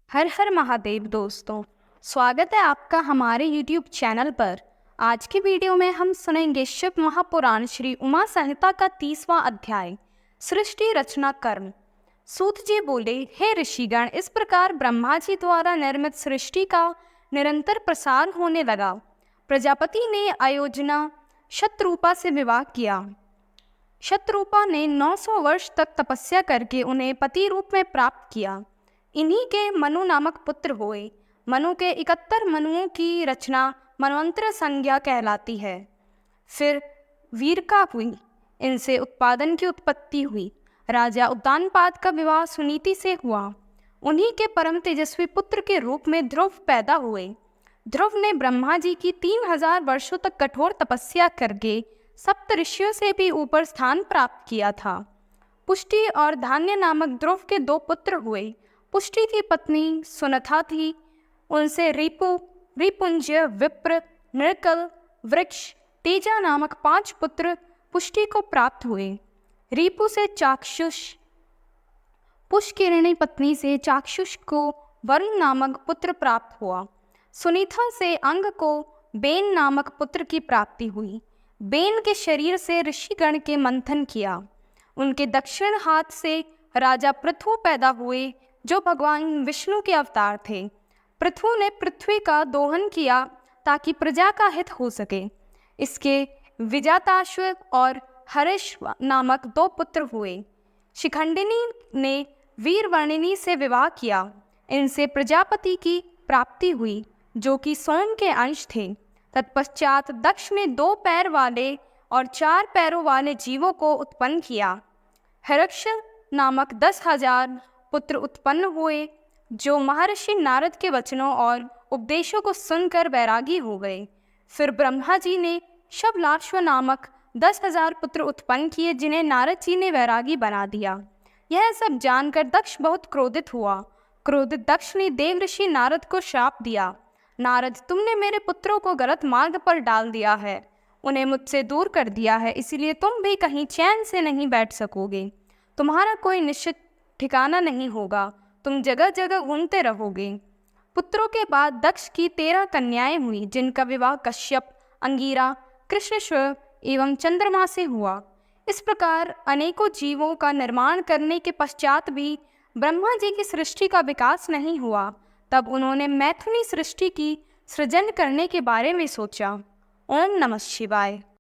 हर हर महादेव दोस्तों, स्वागत है आपका हमारे YouTube चैनल पर। आज की वीडियो में हम सुनेंगे शिव महापुराण श्री उमा संहिता का 30वां अध्याय, सृष्टि रचना कर्म। सूत जी बोले, हे ऋषिगण, इस प्रकार ब्रह्मा जी द्वारा निर्मित सृष्टि का निरंतर प्रसार होने लगा। प्रजापति ने अयोजना शतरूपा से विवाह किया। शतरूपा ने 900 वर्ष तक तपस्या करके उन्हें पति रूप में प्राप्त किया। इन्हीं के मनु नामक पुत्र हुए। मनु के 71 मनुओं की रचना मनवंतर संज्ञा कहलाती है। फिर वीरका हुई, इनसे उत्पादन की उत्पत्ति हुई। राजा उद्दानपाद का विवाह सुनीति से हुआ। उन्हीं के परम तेजस्वी पुत्र के रूप में ध्रुव पैदा हुए। ध्रुव ने ब्रह्मा जी की 3000 वर्षों तक कठोर तपस्या करके सप्त ऋषियों से भी ऊपर स्थान प्राप्त किया था। पुष्टि और धान्य नामक ध्रुव के 2 पुत्र हुए। पुष्टि की पत्नी सुनथा थी। उनसे रिपुंज्य, विप्र, नृकल, वृक्ष, तेजा नामक 5 पुत्र पुष्टि को प्राप्त हुए। रिपु से चाक्षुष, पुष्किरणी पत्नी से चाक्षुष को वरुण नामक पुत्र प्राप्त हुआ। सुनीता से अंग को बेन नामक पुत्र की प्राप्ति हुई। बेन के शरीर से ऋषिगण के मंथन किया। उनके दक्षिण हाथ से राजा पृथु पैदा हुए, जो भगवान विष्णु के अवतार थे। पृथु ने पृथ्वी का दोहन किया ताकि प्रजा का हित हो सके। इसके विजाताश्व और हर्ष नामक 2 पुत्र हुए। शिखंडिनी ने वीरवर्णिनी से विवाह किया। इनसे प्रजापति की प्राप्ति हुई, जो कि सोम के अंश थे। तत्पश्चात दक्ष ने 2 पैर वाले और 4 पैरों वाले जीवों को उत्पन्न किया। हर्ष नामक 10,000 पुत्र उत्पन्न हुए, जो महर्षि नारद के वचनों और उपदेशों को सुनकर वैरागी हो गए। फिर ब्रह्मा जी ने शबलाश्व नामक 10,000 पुत्र उत्पन्न किए, जिन्हें नारद जी ने वैरागी बना दिया। यह सब जानकर दक्ष बहुत क्रोधित हुआ। क्रोधित दक्ष ने देव ऋषि नारद को श्राप दिया। नारद, तुमने मेरे पुत्रों को गलत मार्ग पर डाल दिया है, उन्हें मुझसे दूर कर दिया है, इसीलिए तुम भी कहीं चैन से नहीं बैठ सकोगे। तुम्हारा कोई निश्चित ठिकाना नहीं होगा, तुम जगह जगह घूमते रहोगे। पुत्रों के बाद दक्ष की 13 कन्याएं हुई, जिनका विवाह कश्यप, अंगिरा, कृष्णश्व एवं चंद्रमा से हुआ। इस प्रकार अनेकों जीवों का निर्माण करने के पश्चात भी ब्रह्मा जी की सृष्टि का विकास नहीं हुआ। तब उन्होंने मैथुनी सृष्टि की सृजन करने के बारे में सोचा। ओम नमः शिवाय।